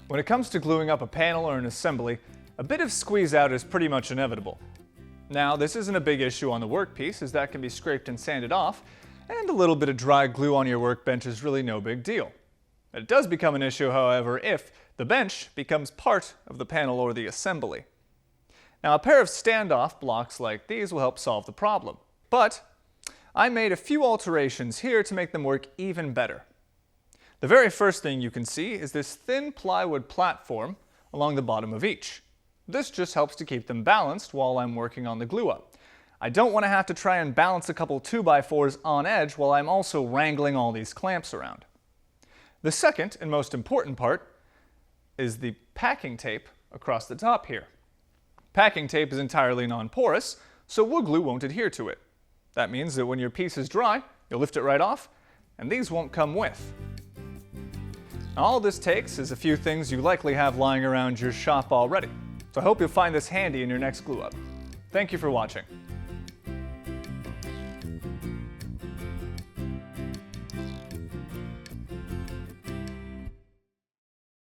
When it comes to gluing up a panel or an assembly, a bit of squeeze out is pretty much inevitable. Now, this isn't a big issue on the workpiece, as that can be scraped and sanded off, and a little bit of dry glue on your workbench is really no big deal. It does become an issue, however, if the bench becomes part of the panel or the assembly. Now, a pair of standoff blocks like these will help solve the problem, but I made a few alterations here to make them work even better. The very first thing you can see is this thin plywood platform along the bottom of each. This just helps to keep them balanced while I'm working on the glue up. I don't want to have to try and balance a couple 2x4s on edge while I'm also wrangling all these clamps around. The second and most important part is the packing tape across the top here. Packing tape is entirely non-porous, so wood glue won't adhere to it. That means that when your piece is dry, you'll lift it right off, and these won't come with. All this takes is a few things you likely have lying around your shop already, so I hope you'll find this handy in your next glue up. Thank you for watching.